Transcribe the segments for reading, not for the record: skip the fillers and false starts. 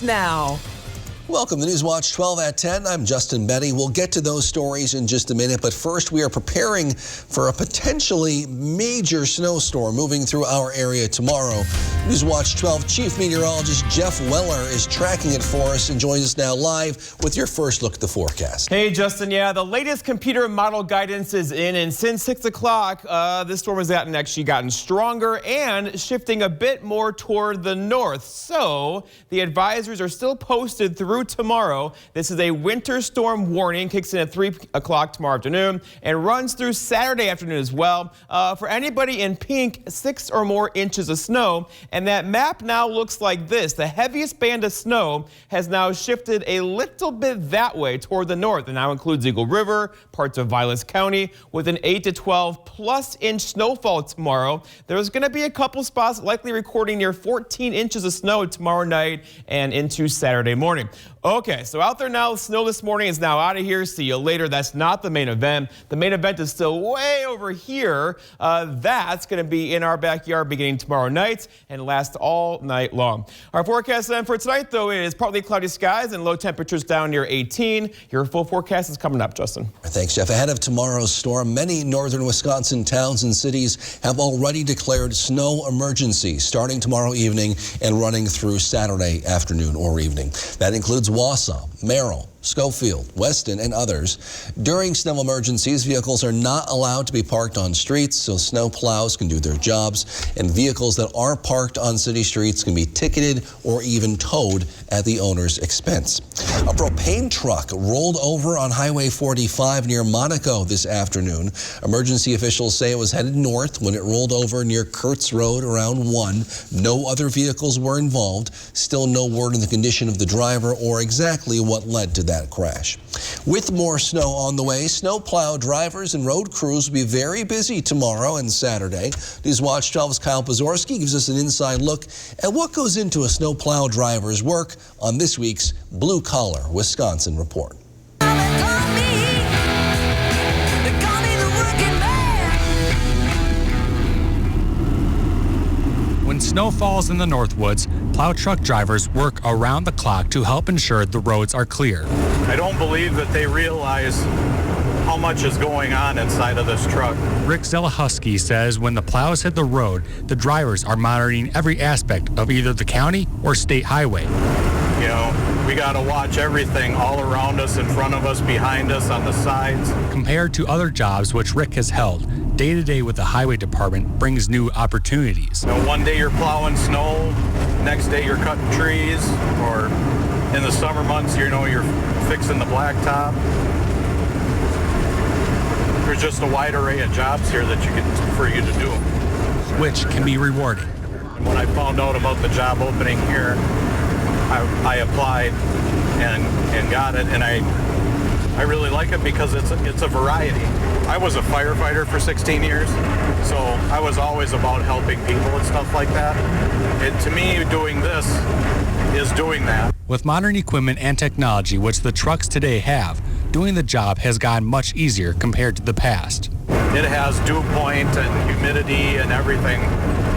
Now. Welcome to Newswatch 12 at 10. I'm Justin Betty. We'll get to those stories in just a minute, but first we are preparing for a potentially major snowstorm moving through our area tomorrow. Newswatch 12 Chief Meteorologist Jeff Weller is tracking it for us and joins us now live with your first look at the forecast. Hey Justin, yeah, the latest computer model guidance is in, and since 6 o'clock, this storm has actually gotten stronger and shifting a bit more toward the north. So the advisories are still posted through tomorrow. This is a winter storm warning, kicks in at 3 o'clock tomorrow afternoon and runs through Saturday afternoon as well. For anybody in pink, 6 or more inches of snow. And that map now looks like this. The heaviest band of snow has now shifted a little bit that way toward the north and now includes Eagle River, parts of Vilas County with an 8 to 12 plus inch snowfall tomorrow. There's going to be a couple spots likely recording near 14 inches of snow tomorrow night and into Saturday morning. Okay, so out there now, snow this morning is now out of here. See you later. That's not the main event. The main event is still way over here. That's going to be in our backyard beginning tomorrow night and last all night long. Our forecast then for tonight, though, is partly cloudy skies and low temperatures down near 18. Your full forecast is coming up, Justin. Thanks, Jeff. Ahead of tomorrow's storm, many northern Wisconsin towns and cities have already declared snow emergencies starting tomorrow evening and running through Saturday afternoon or evening. That includes Wausau, Merrill, Schofield, Weston, and others. During snow emergencies, vehicles are not allowed to be parked on streets, so snow plows can do their jobs, and vehicles that are parked on city streets can be ticketed or even towed at the owner's expense. A propane truck rolled over on Highway 45 near Monaco this afternoon. Emergency officials say it was headed north when it rolled over near Kurtz Road around 1. No other vehicles were involved. Still no word on the condition of the driver or exactly what led to that crash. With more snow on the way, snowplow drivers and road crews will be very busy tomorrow and Saturday. Newswatch 12's Kyle Pazorski gives us an inside look at what goes into a snowplow driver's work on this week's Blue Collar Wisconsin Report. When snow falls in the Northwoods, plow truck drivers work around the clock to help ensure the roads are clear. I don't believe that they realize how much is going on inside of this truck. Rick Zelahusky says when the plows hit the road, the drivers are monitoring every aspect of either the county or state highway. You know, we got to watch everything all around us, in front of us, behind us, on the sides. Compared to other jobs which Rick has held, day-to-day with the highway department brings new opportunities. You know, one day you're plowing snow, next day you're cutting trees, or in the summer months, you know, you're fixing the blacktop. There's just a wide array of jobs here that for you to do. Which can be rewarding. When I found out about the job opening here, I applied and got it, and I really like it because it's a variety. I was a firefighter for 16 years, so I was always about helping people and stuff like that. To me, doing this is doing that. With modern equipment and technology, which the trucks today have, doing the job has gotten much easier compared to the past. It has dew point and humidity and everything,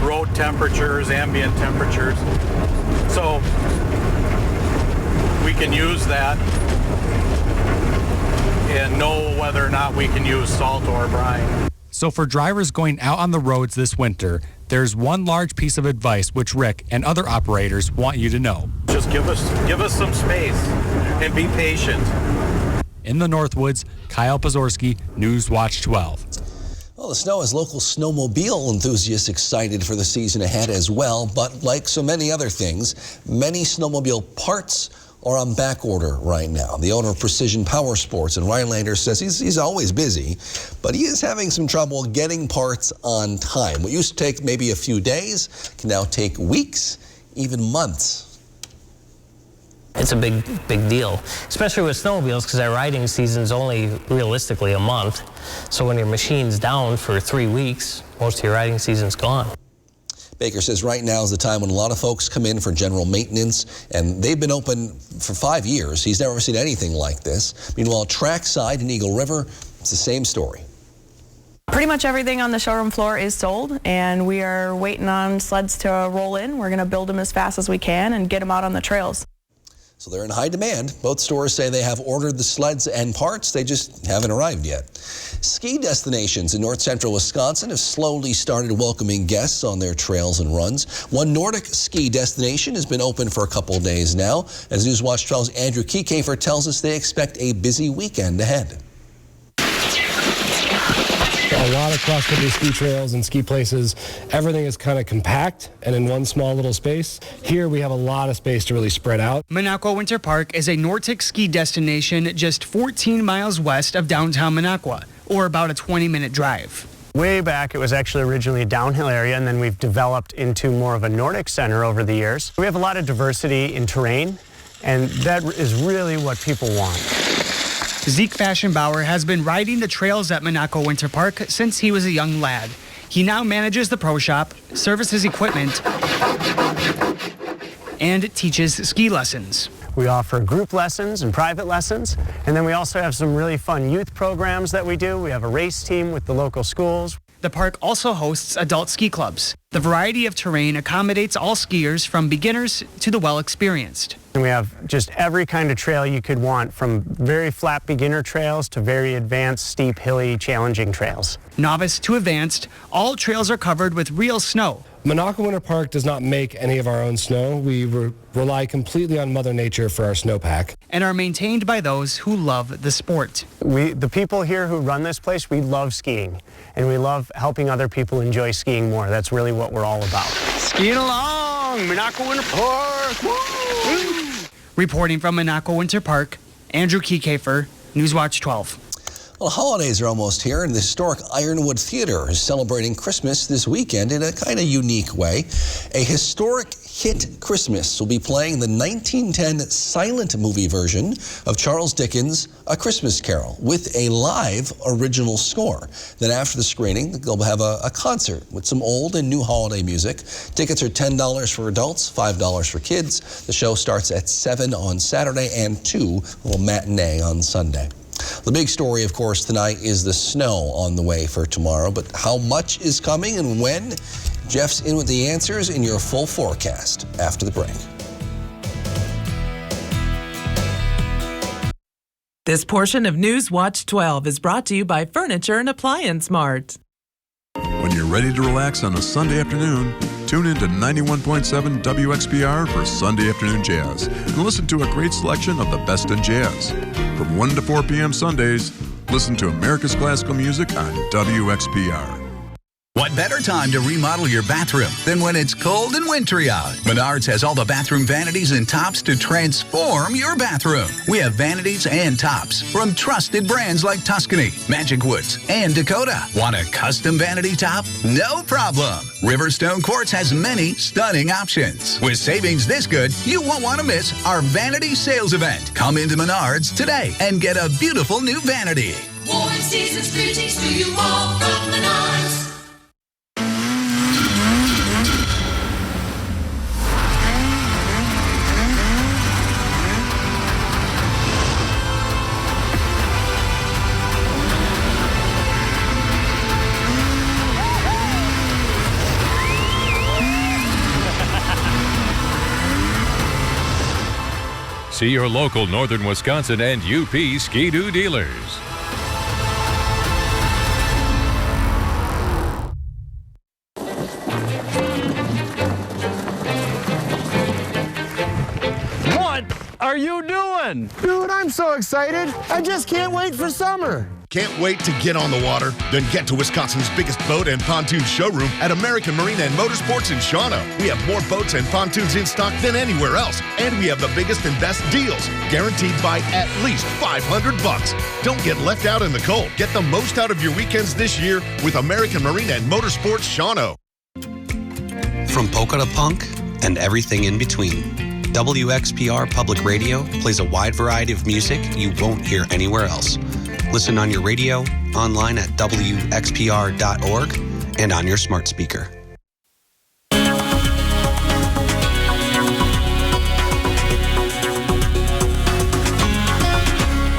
road temperatures, ambient temperatures. So we can use that and know whether or not we can use salt or brine. So for drivers going out on the roads this winter, there's one large piece of advice which Rick and other operators want you to know. Just give us some space and be patient. In the Northwoods, Kyle Pazorski, Newswatch 12. Well, the snow has local snowmobile enthusiasts excited for the season ahead as well, but like so many other things, many snowmobile parts are on back order right now. The owner of Precision Power Sports in Rhinelander says he's always busy, but he is having some trouble getting parts on time. What used to take maybe a few days can now take weeks, even months. It's a big deal, especially with snowmobiles, because our riding season's only realistically a month. So when your machine's down for 3 weeks, most of your riding season's gone. Baker says right now is the time when a lot of folks come in for general maintenance, and they've been open for 5 years. He's never seen anything like this. Meanwhile, trackside in Eagle River, it's the same story. Pretty much everything on the showroom floor is sold, and we are waiting on sleds to roll in. We're going to build them as fast as we can and get them out on the trails. So they're in high demand. Both stores say they have ordered the sleds and parts. They just haven't arrived yet. Ski destinations in north central Wisconsin have slowly started welcoming guests on their trails and runs. One Nordic ski destination has been open for a couple of days now. As Newswatch 12's Andrew Kiekefer tells us they expect a busy weekend ahead. A lot of cross-country ski trails and ski places. Everything is kind of compact and in one small little space. Here we have a lot of space to really spread out. Minocqua Winter Park is a Nordic ski destination just 14 miles west of downtown Minocqua, or about a 20-minute drive. Way back, it was actually originally a downhill area, and then we've developed into more of a Nordic center over the years. We have a lot of diversity in terrain, and that is really what people want. Zeke Fashionbauer has been riding the trails at Minocqua Winter Park since he was a young lad. He now manages the pro shop, services equipment, and teaches ski lessons. We offer group lessons and private lessons, and then we also have some really fun youth programs that we do. We have a race team with the local schools. The park also hosts adult ski clubs. The variety of terrain accommodates all skiers from beginners to the well-experienced. And we have just every kind of trail you could want, from very flat beginner trails to very advanced, steep, hilly, challenging trails. Novice to advanced, all trails are covered with real snow. Minocqua Winter Park does not make any of our own snow. We rely completely on Mother Nature for our snowpack. And are maintained by those who love the sport. The people here who run this place, we love skiing. And we love helping other people enjoy skiing more. That's really what we're all about. Skiing along, Minocqua Winter Park! Woo! Reporting from Minocqua Winter Park, Andrew Kiekefer, Newswatch 12. Well, holidays are almost here, and the historic Ironwood Theater is celebrating Christmas this weekend in a kind of unique way. A historic hit Christmas will be playing the 1910 silent movie version of Charles Dickens' A Christmas Carol with a live original score. Then after the screening, they'll have a concert with some old and new holiday music. Tickets are $10 for adults, $5 for kids. The show starts at 7 on Saturday and 2, a little matinee on Sunday. The big story, of course, tonight is the snow on the way for tomorrow, but how much is coming and when? Jeff's in with the answers in your full forecast after the break. This portion of Newswatch 12 is brought to you by Furniture and Appliance Mart. When you're ready to relax on a Sunday afternoon, tune in to 91.7 WXPR for Sunday Afternoon Jazz and listen to a great selection of the best in jazz. From 1 to 4 p.m. Sundays, listen to America's Classical Music on WXPR. What better time to remodel your bathroom than when it's cold and wintry out? Menards has all the bathroom vanities and tops to transform your bathroom. We have vanities and tops from trusted brands like Tuscany, Magic Woods, and Dakota. Want a custom vanity top? No problem. Riverstone Quartz has many stunning options. With savings this good, you won't want to miss our vanity sales event. Come into Menards today and get a beautiful new vanity. Warm season's greetings to you all from Menards. See your local Northern Wisconsin and UP Ski-Doo dealers. What are you doing? Dude, I'm so excited. I just can't wait for summer. Can't wait to get on the water? Then get to Wisconsin's biggest boat and pontoon showroom at American Marine and Motorsports in Shawano. We have more boats and pontoons in stock than anywhere else, and we have the biggest and best deals, guaranteed by at least $500. Don't get left out in the cold. Get the most out of your weekends this year with American Marine and Motorsports Shawano. From polka to punk and everything in between, WXPR Public Radio plays a wide variety of music you won't hear anywhere else. Listen on your radio, online at WXPR.org, and on your smart speaker.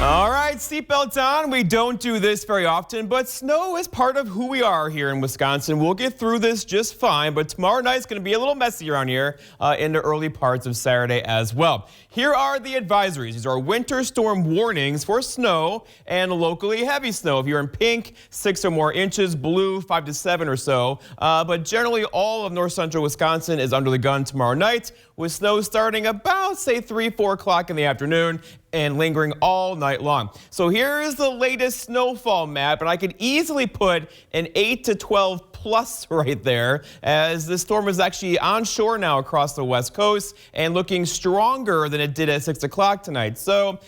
All right, Steve. seatbelts on. We don't do this very often, but snow is part of who we are here in Wisconsin. We'll get through this just fine, but tomorrow night's going to be a little messy around here into early parts of Saturday as well. Here are the advisories. These are winter storm warnings for snow and locally heavy snow. If you're in pink, 6 or more inches, blue, 5 to 7 or so. But generally, all of north central Wisconsin is under the gun tomorrow night, with snow starting about, say, 3, 4 o'clock in the afternoon and lingering all night long. So here is the latest snowfall map, and I could easily put an 8 to 12 plus right there, as the storm is actually on shore now across the west coast and looking stronger than it did at 6 o'clock tonight. So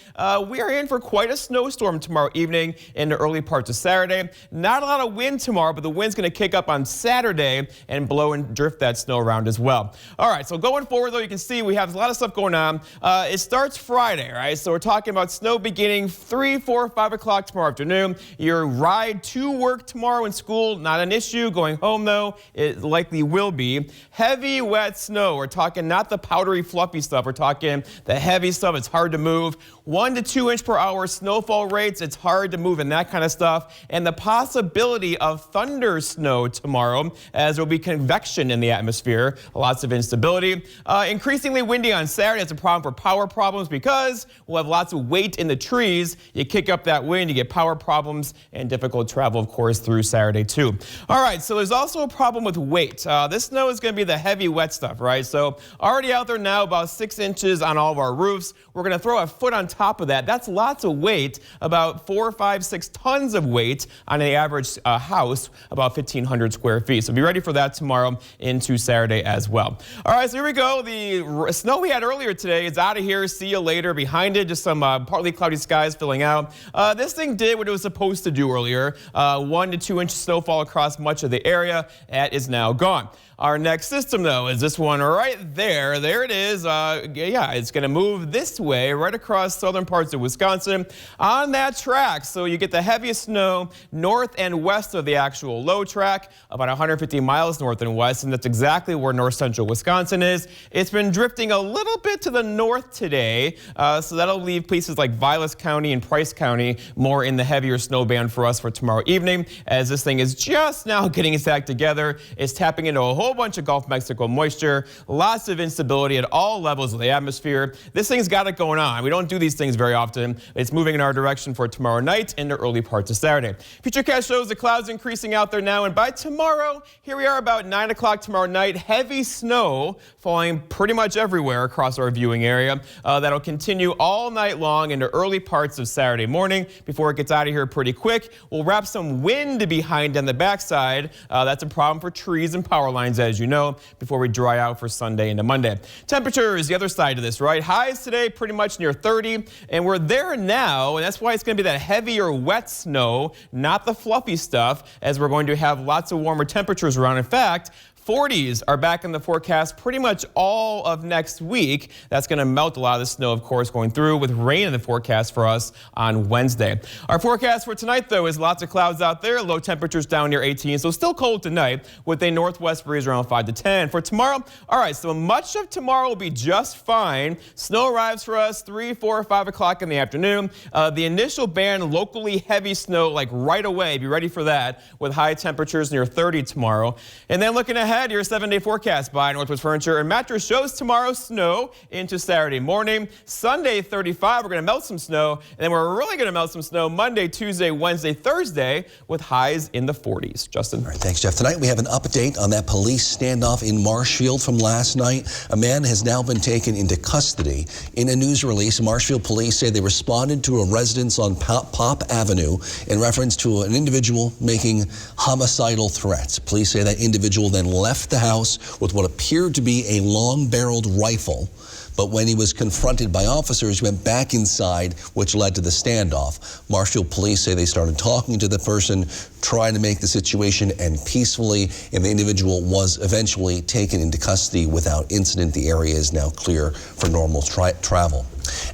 we are in for quite a snowstorm tomorrow evening into early parts of Saturday. Not a lot of wind tomorrow, but the wind's going to kick up on Saturday and blow and drift that snow around as well. All right, so going forward, though, you can see we have a lot of stuff going on. It starts Friday, right? So we're talking about snow beginning 3, 4, 5 o'clock tomorrow afternoon. Your ride to work tomorrow in school, not an issue. Going home, though, it likely will be. Heavy, wet snow. We're talking not the powdery, fluffy stuff. We're talking the heavy stuff. It's hard to move. 1 to 2 inch per hour snowfall rates. It's hard to move and that kind of stuff. And the possibility of thunder snow tomorrow, as there will be convection in the atmosphere. Lots of instability. Increasingly windy on Saturday. It's a problem for power problems because we'll have lots of weight in the trees. You kick up that wind, you get power problems and difficult travel, of course, through Saturday too. All right, so there's also a problem with weight. This snow is going to be the heavy, wet stuff, right? So already out there now, about 6 inches on all of our roofs. We're going to throw a foot on top of that. That's lots of weight, about 4, 5, 6 tons of weight on an average house, about 1,500 square feet. So be ready for that tomorrow into Saturday as well. All right, so here we go. The snow we had earlier today is out of here. See you later. Behind it, just some partly cloudy skies filling out. This thing did what it was supposed to do earlier. 1 to 2 inches snowfall across much of the area. That is now gone. Our next system, though, is this one right there. There it is. Yeah, it's going to move this way right across southern parts of Wisconsin on that track. So you get the heaviest snow north and west of the actual low track, about 150 miles north and west, and that's exactly where north central Wisconsin is. It's been drifting a little bit to the north today, so that'll leave places like Vilas County and Price County more in the heavier snow band for us for tomorrow evening, as this thing is just now getting its act together. It's tapping into a whole bunch of Gulf of Mexico moisture, lots of instability at all levels of the atmosphere. This thing's got it going on. We don't do these things very often. It's moving in our direction for tomorrow night into early parts of Saturday. Futurecast shows the clouds increasing out there now, and by tomorrow, here we are about 9 o'clock tomorrow night, heavy snow falling pretty much everywhere across our viewing area. That'll continue all night long into early parts of Saturday morning before it gets out of here pretty quick. We'll wrap some wind behind on the backside. That's a problem for trees and power lines, as you know, before we dry out for Sunday into Monday. Temperature is the other side of this, right? Highs today pretty much near 30, and we're there now, and that's why it's going to be that heavier, wet snow, not the fluffy stuff, as we're going to have lots of warmer temperatures around. In fact, 40s are back in the forecast pretty much all of next week. That's going to melt a lot of the snow, of course, going through, with rain in the forecast for us on Wednesday. Our forecast for tonight, though, is lots of clouds out there, low temperatures down near 18, so still cold tonight with a northwest breeze around 5 to 10. For tomorrow, all right, so much of tomorrow will be just fine. Snow arrives for us 3, 4, 5 o'clock in the afternoon. The initial band, locally heavy snow, like right away. Be ready for that, with high temperatures near 30 tomorrow. And then looking ahead, your 7-day forecast by Northwoods Furniture and Mattress shows tomorrow snow into Saturday morning. Sunday, 35. We're going to melt some snow, and then we're really going to melt some snow Monday, Tuesday, Wednesday, Thursday, with highs in the 40s. Justin. All right, thanks, Jeff. Tonight we have an update on that police standoff in Marshfield from last night. A man has now been taken into custody. In a news release, Marshfield police say they responded to a residence on Pop Avenue in reference to an individual making homicidal threats. Police say that individual then left the house with what appeared to be a long-barreled rifle, but when he was confronted by officers, he went back inside, which led to the standoff. Marshfield police say they started talking to the person, trying to make the situation end peacefully, and the individual was eventually taken into custody without incident. The area is now clear for normal travel.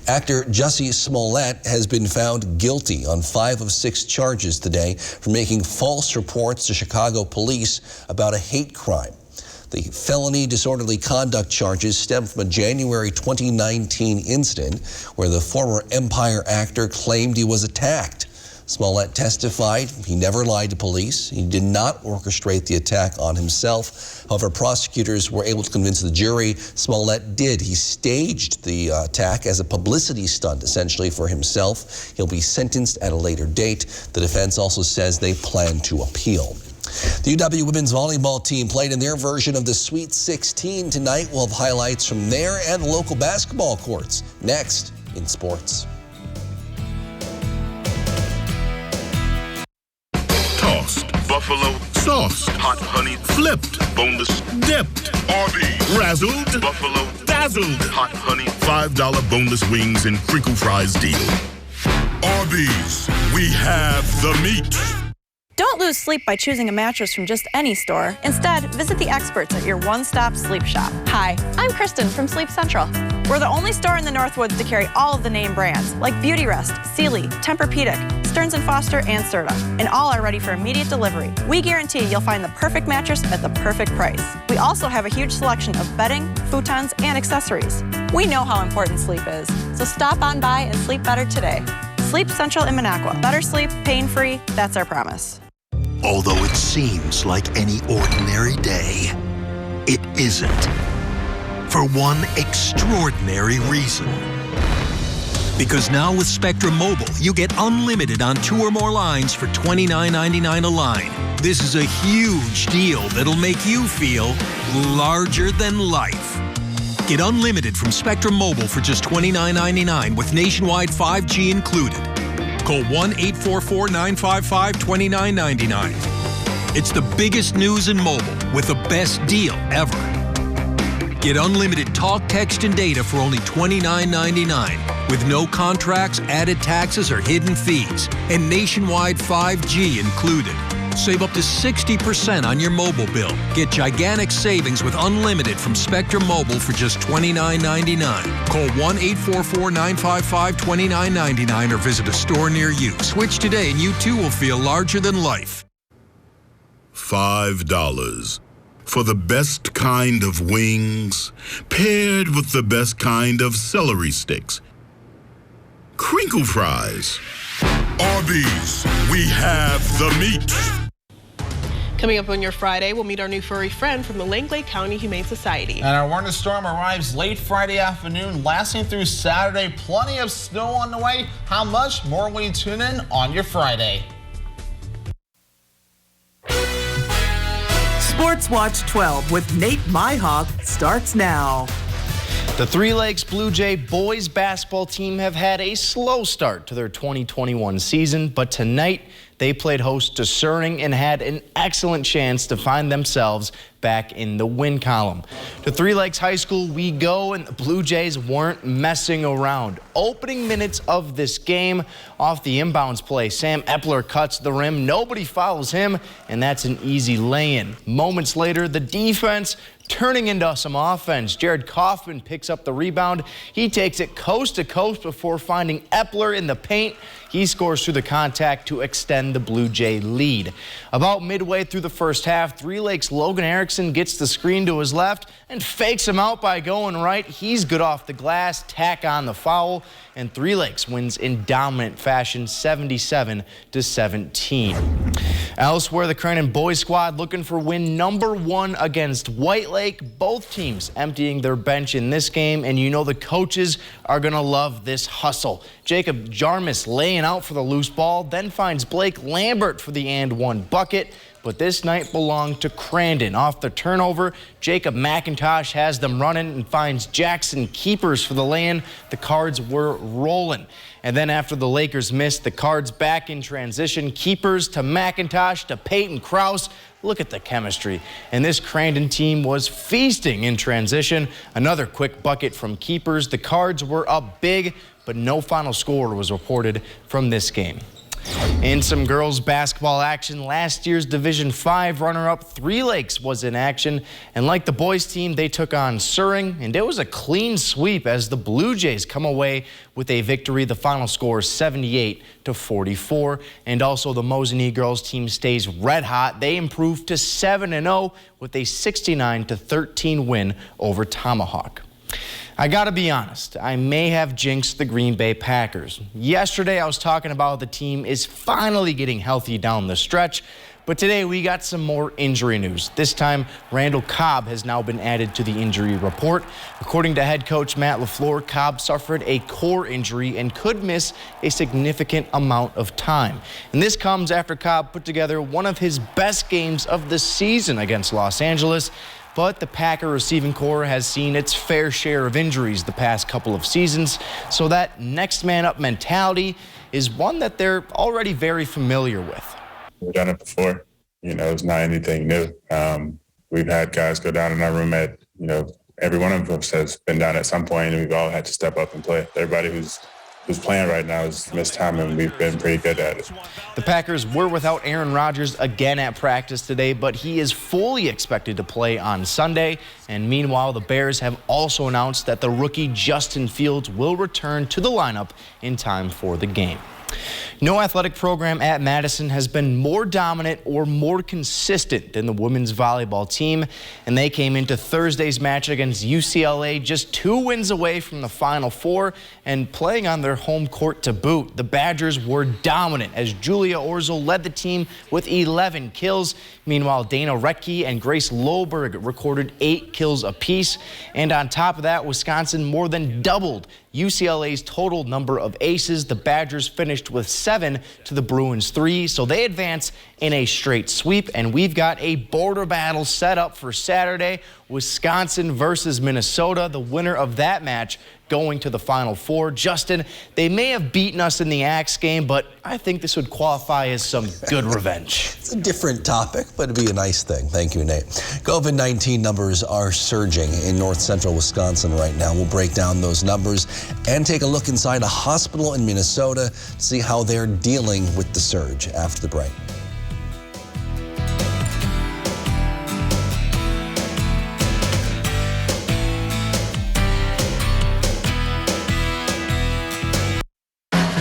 Actor Jussie Smollett has been found guilty on 5 of 6 charges today for making false reports to Chicago police about a hate crime. The felony disorderly conduct charges stem from a January 2019 incident where the former Empire actor claimed he was attacked. Smollett testified he never lied to police. He did not orchestrate the attack on himself. However, prosecutors were able to convince the jury Smollett did. He staged the attack as a publicity stunt, essentially, for himself. He'll be sentenced at a later date. The defense also says they plan to appeal. The UW women's volleyball team played in their version of the Sweet 16 tonight. We'll have highlights from there and local basketball courts next in sports. Tossed, buffalo sauce, hot honey flipped, boneless dipped, Arby's, razzled, buffalo dazzled, hot honey $5 boneless wings and crinkle fries deal. Arby's, we have the meat. Don't lose sleep by choosing a mattress from just any store. Instead, visit the experts at your one-stop sleep shop. Hi, I'm Kristen from Sleep Central. We're the only store in the Northwoods to carry all of the name brands like Beautyrest, Sealy, Tempur-Pedic, Stearns & Foster, and Serta, and all are ready for immediate delivery. We guarantee you'll find the perfect mattress at the perfect price. We also have a huge selection of bedding, futons, and accessories. We know how important sleep is, so stop on by and sleep better today. Sleep Central in Minocqua. Better sleep, pain-free, that's our promise. Although it seems like any ordinary day, it isn't. For one extraordinary reason. Because now with Spectrum Mobile, you get unlimited on 2 or more lines for $29.99 a line. This is a huge deal that'll make you feel larger than life. Get unlimited from Spectrum Mobile for just $29.99 with nationwide 5G included. Call 1-844-955-2999. It's the biggest news in mobile with the best deal ever. Get unlimited talk, text, and data for only $29.99 with no contracts, added taxes, or hidden fees, and nationwide 5G included. Save up to 60% on your mobile bill. Get gigantic savings with unlimited from Spectrum Mobile for just $29.99. Call 1-844-955-2999 or visit a store near you. Switch today and you too will feel larger than life. $5 for the best kind of wings, paired with the best kind of celery sticks. Crinkle fries. Arby's, we have the meat. Coming up on your Friday, we'll meet our new furry friend from the Langley County Humane Society. And our winter storm arrives late Friday afternoon, lasting through Saturday. Plenty of snow on the way. How much? More when you tune in on your Friday. Sports Watch 12 with Nate Myhawk starts now. The Three Lakes Blue Jay boys basketball team have had a slow start to their 2021 season, but tonight they played host to Suring and had an excellent chance to find themselves back in the win column. To Three Lakes High School we go, and the Blue Jays weren't messing around. Opening minutes of this game, off the inbounds play, Sam Epler cuts the rim, nobody follows him, and that's an easy lay-in. Moments later, the defense turning into some offense. Jared Kaufman picks up the rebound. He takes it coast to coast before finding Epler in the paint. He scores through the contact to extend the Blue Jay lead. About midway through the first half, Three Lakes' Logan Erickson gets the screen to his left and fakes him out by going right. He's good off the glass, tack on the foul, and Three Lakes wins in dominant fashion, 77-17. Elsewhere, the Crandon boys squad looking for win number 1 against White Lake. Both teams emptying their bench in this game, and you know the coaches are going to love this hustle. Jacob Jarmus laying out for the loose ball, then finds Blake Lambert for the and one bucket. But this night belonged to Crandon. Off the turnover, Jacob McIntosh has them running and finds Jackson Keepers for the lay-in. The Cards were rolling. And then after the Lakers missed, the Cards back in transition. Keepers to McIntosh to Peyton Krause. Look at the chemistry. And this Crandon team was feasting in transition. Another quick bucket from Keepers. The Cards were up big, but no final score was reported from this game. In some girls basketball action, last year's Division 5 runner-up Three Lakes was in action, and like the boys team, they took on Suring, and it was a clean sweep as the Blue Jays come away with a victory. The final score is 78-44, and also the Mosinee girls team stays red hot. They improved to 7-0 with a 69-13 win over Tomahawk. I gotta be honest, I may have jinxed the Green Bay Packers. Yesterday I was talking about the team is finally getting healthy down the stretch, but today we got some more injury news. This time, Randall Cobb has now been added to the injury report. According to head coach Matt LaFleur, Cobb suffered a core injury and could miss a significant amount of time. And this comes after Cobb put together one of his best games of the season against Los Angeles. But the Packer receiving corps has seen its fair share of injuries the past couple of seasons, so that next man up mentality is one that they're already very familiar with. We've done it before. It's not anything new. We've had guys go down in our room at, every one of us has been down at some point, and we've all had to step up and play. Everybody who's playing right now has missed time, and we've been pretty good at it. The Packers were without Aaron Rodgers again at practice today, but he is fully expected to play on Sunday. And meanwhile, the Bears have also announced that the rookie Justin Fields will return to the lineup in time for the game. No athletic program at Madison has been more dominant or more consistent than the women's volleyball team, and they came into Thursday's match against UCLA just 2 wins away from the Final Four and playing on their home court to boot. The Badgers were dominant as Julia Orzel led the team with 11 kills. Meanwhile, Dana Retke and Grace Loberg recorded 8 kills apiece. And on top of that, Wisconsin more than doubled UCLA's total number of aces. The Badgers finished with 7 to the Bruins 3, so they advance in a straight sweep. And we've got a border battle set up for Saturday, Wisconsin versus Minnesota. The winner of that match going to the Final Four. Justin, they may have beaten us in the Axe game, but I think this would qualify as some good revenge. It's a different topic, but it'd be a nice thing. Thank you, Nate. COVID-19 numbers are surging in north central Wisconsin right now. We'll break down those numbers and take a look inside a hospital in Minnesota to see how they're dealing with the surge after the break.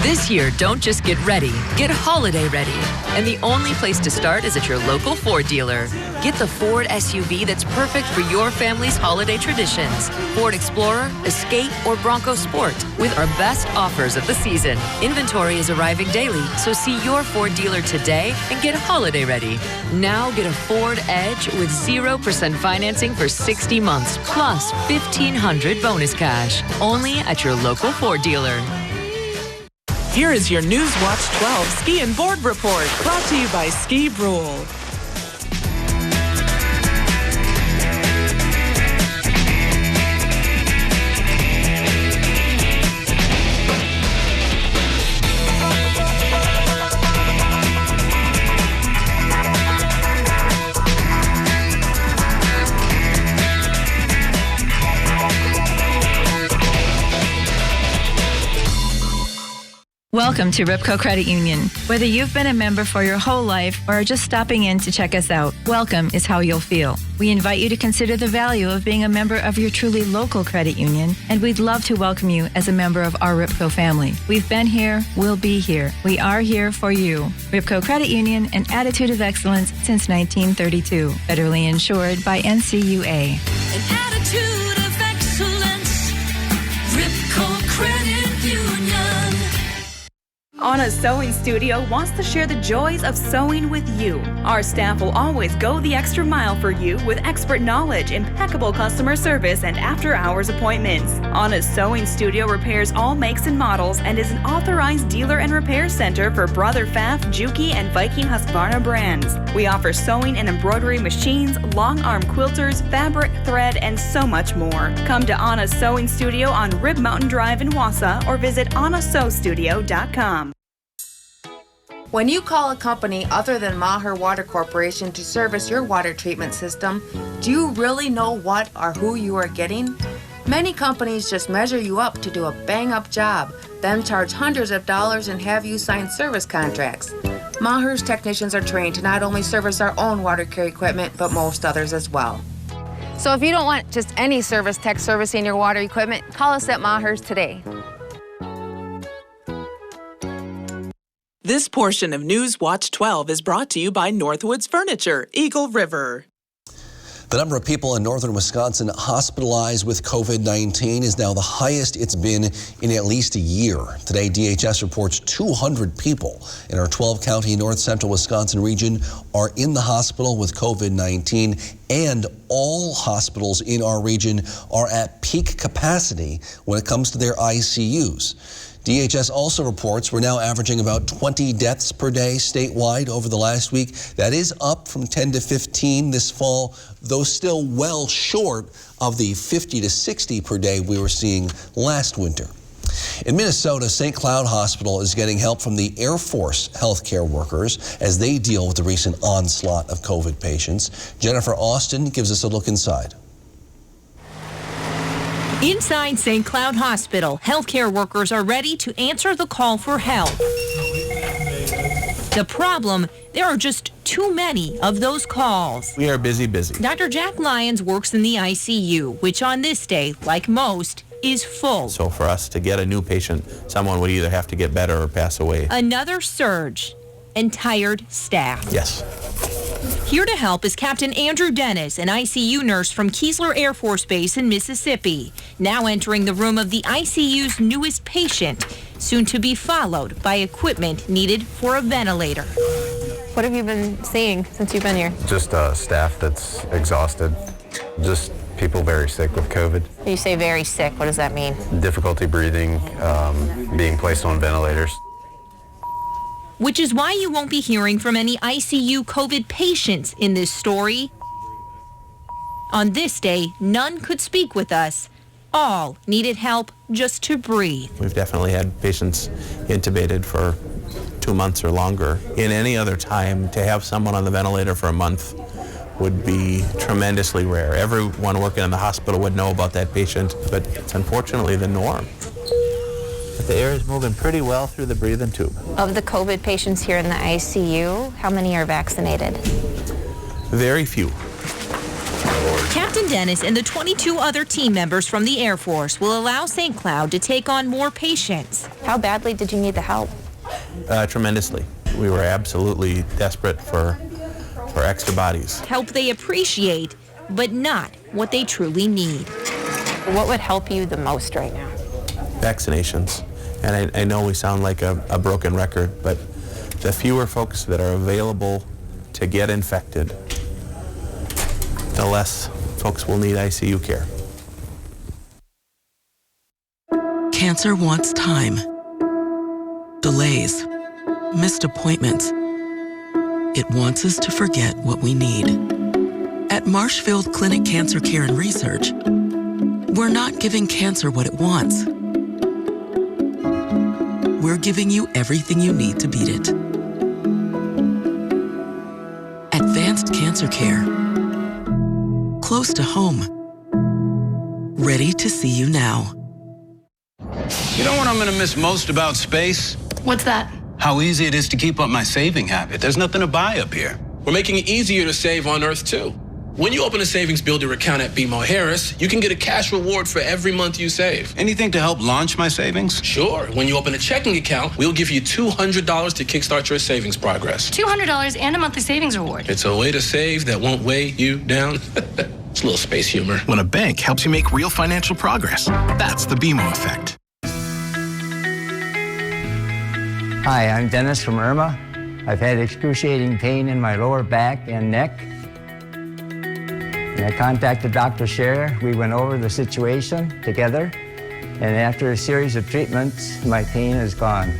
This year, don't just get ready, get holiday ready. And the only place to start is at your local Ford dealer. Get the Ford SUV that's perfect for your family's holiday traditions. Ford Explorer, Escape, or Bronco Sport with our best offers of the season. Inventory is arriving daily, so see your Ford dealer today and get holiday ready. Now get a Ford Edge with 0% financing for 60 months, plus $1,500 bonus cash. Only at your local Ford dealer. Here is your Newswatch 12 Ski and Board Report, brought to you by Ski Brule. Welcome to Ripco Credit Union. Whether you've been a member for your whole life or are just stopping in to check us out, welcome is how you'll feel. We invite you to consider the value of being a member of your truly local credit union, and we'd love to welcome you as a member of our Ripco family. We've been here, we'll be here. We are here for you. Ripco Credit Union, an attitude of excellence since 1932. Federally insured by NCUA. An attitude of excellence. Ripco Credit Union. Anna's Sewing Studio wants to share the joys of sewing with you. Our staff will always go the extra mile for you with expert knowledge, impeccable customer service, and after-hours appointments. Anna's Sewing Studio repairs all makes and models and is an authorized dealer and repair center for Brother Pfaff, Juki, and Viking Husqvarna brands. We offer sewing and embroidery machines, long-arm quilters, fabric, thread, and so much more. Come to Anna's Sewing Studio on Rib Mountain Drive in Wausau or visit AnnaSewStudio.com. When you call a company other than Maher Water Corporation to service your water treatment system, do you really know what or who you are getting? Many companies just measure you up to do a bang-up job, then charge hundreds of dollars and have you sign service contracts. Maher's technicians are trained to not only service our own water care equipment, but most others as well. So if you don't want just any service tech servicing your water equipment, call us at Maher's today. This portion of News Watch 12 is brought to you by Northwoods Furniture, Eagle River. The number of people in northern Wisconsin hospitalized with COVID-19 is now the highest it's been in at least a year. Today, DHS reports 200 people in our 12-county north central Wisconsin region are in the hospital with COVID-19, and all hospitals in our region are at peak capacity when it comes to their ICUs. DHS also reports we're now averaging about 20 deaths per day statewide over the last week. That is up from 10 to 15 this fall, though still well short of the 50 to 60 per day we were seeing last winter. In Minnesota, St. Cloud Hospital is getting help from the Air Force healthcare workers as they deal with the recent onslaught of COVID patients. Jennifer Austin gives us a look inside. Inside St. Cloud Hospital, healthcare workers are ready to answer the call for help. The problem, there are just too many of those calls. We are busy. Dr. Jack Lyons works in the ICU, which on this day, like most, is full. So for us to get a new patient, someone would either have to get better or pass away. Another surge and tired staff. Yes. Here to help is Captain Andrew Dennis, an ICU nurse from Keesler Air Force Base in Mississippi, now entering the room of the ICU's newest patient, soon to be followed by equipment needed for a ventilator. What have you been seeing since you've been here? Just staff that's exhausted, just people very sick with COVID. You say very sick, what does that mean? Difficulty breathing, being placed on ventilators. Which is why you won't be hearing from any ICU COVID patients in this story. On this day, none could speak with us. All needed help just to breathe. We've definitely had patients intubated for 2 months or longer. In any other time, to have someone on the ventilator for a month would be tremendously rare. Everyone working in the hospital would know about that patient, but it's unfortunately the norm. But the air is moving pretty well through the breathing tube. Of the COVID patients here in the ICU, how many are vaccinated? Very few. Captain Dennis and the 22 other team members from the Air Force will allow St. Cloud to take on more patients. How badly did you need the help? Tremendously. We were absolutely desperate for extra bodies. Help they appreciate, but not what they truly need. What would help you the most right now? Vaccinations. And I know we sound like a broken record, but the fewer folks that are available to get infected, the less folks will need ICU care. Cancer wants time, delays, missed appointments. It wants us to forget what we need. At Marshfield Clinic Cancer Care and Research, we're not giving cancer what it wants. We're giving you everything you need to beat it. Advanced cancer care. Close to home. Ready to see you now. You know what I'm going to miss most about space? What's that? How easy it is to keep up my saving habit. There's nothing to buy up here. We're making it easier to save on Earth, too. When you open a savings builder account at BMO Harris, you can get a cash reward for every month you save. Anything to help launch my savings? Sure. When you open a checking account, we'll give you $200 to kickstart your savings progress. $200 and a monthly savings reward. It's a way to save that won't weigh you down. It's a little space humor. When a bank helps you make real financial progress, that's the BMO effect. Hi, I'm Dennis from Irma. I've had excruciating pain in my lower back and neck. And I contacted Dr. Scherer. We went over the situation together. And after a series of treatments, my pain is gone.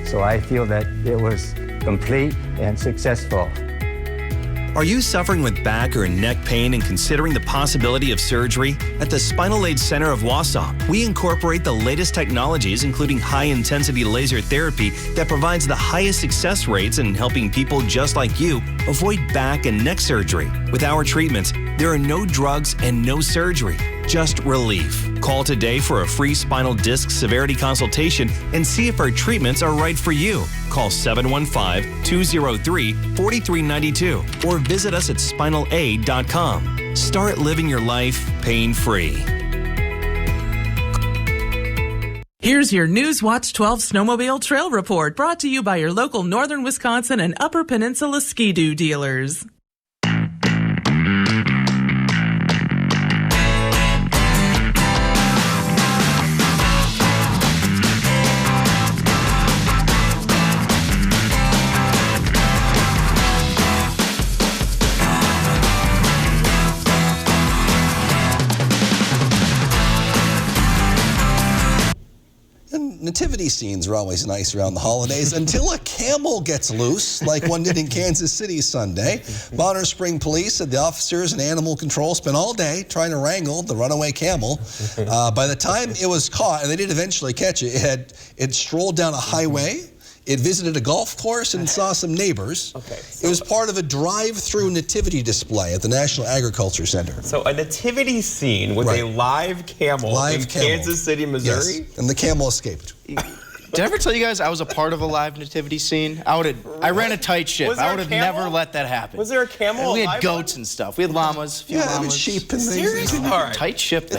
So I feel that it was complete and successful. Are you suffering with back or neck pain and considering the possibility of surgery? At the Spinal Aid Center of Wausau, we incorporate the latest technologies, including high-intensity laser therapy that provides the highest success rates in helping people just like you avoid back and neck surgery. With our treatments, there are no drugs and no surgery, just relief. Call today for a free spinal disc severity consultation and see if our treatments are right for you. Call 715-203-4392 or visit us at spinalaid.com. Start living your life pain-free. Here's your Newswatch 12 Snowmobile Trail Report, brought to you by your local Northern Wisconsin and Upper Peninsula Ski-Doo dealers. Nativity scenes are always nice around the holidays until a camel gets loose, like one did in Kansas City Sunday. Bonner Spring Police said the officers and animal control spent all day trying to wrangle the runaway camel. By the time it was caught, and they did eventually catch it, it strolled down a highway. It visited a golf course and saw some neighbors. It was part of a drive-through nativity display at the National Agriculture Center. So a nativity scene with a live camel in Kansas City, Missouri? Yes, and the camel escaped. Did I ever tell you guys I was a part of a live nativity scene? I ran a tight ship. I would have never let that happen. Was there a camel? And we had goats and stuff. We had llamas, a few llamas. Sheep and things. Seriously? All right. Tight ship.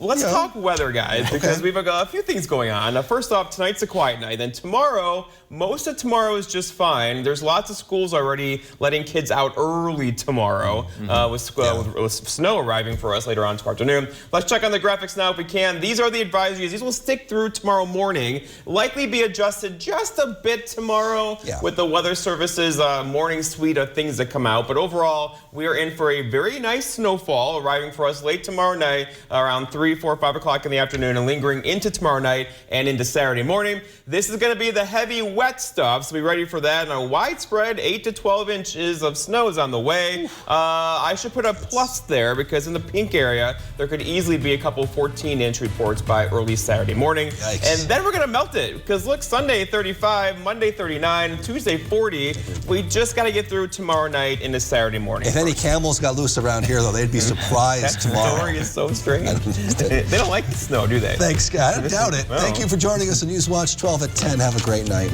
Let's talk weather, guys, because we've got a few things going on. Now, first off, tonight's a quiet night. Then tomorrow, most of tomorrow is just fine. There's lots of schools already letting kids out early tomorrow with snow arriving for us later on tomorrow afternoon. Let's check on the graphics now if we can. These are the advisories. These will stick through tomorrow morning. Likely be adjusted just a bit tomorrow with the Weather Service's morning suite of things that come out. But overall, we are in for a very nice snowfall arriving for us late tomorrow night around 3, 4, 5 o'clock in the afternoon and lingering into tomorrow night and into Saturday morning. This is going to be the heavy wet stuff, so be ready for that. And a widespread 8 to 12 inches of snow is on the way. I should put a plus there because in the pink area, there could easily be a couple 14-inch reports by early Saturday morning. Yikes. And then we're going to melt it because look, Sunday 35, Monday 39, Tuesday 40. We just got to get through tomorrow night into Saturday morning. If any camels got loose around here, though, they'd be surprised tomorrow. That story is so strange. They don't like the snow, do they? Thanks, Scott. I doubt it. Thank you for joining us on Newswatch 12 at 10. Have a great night.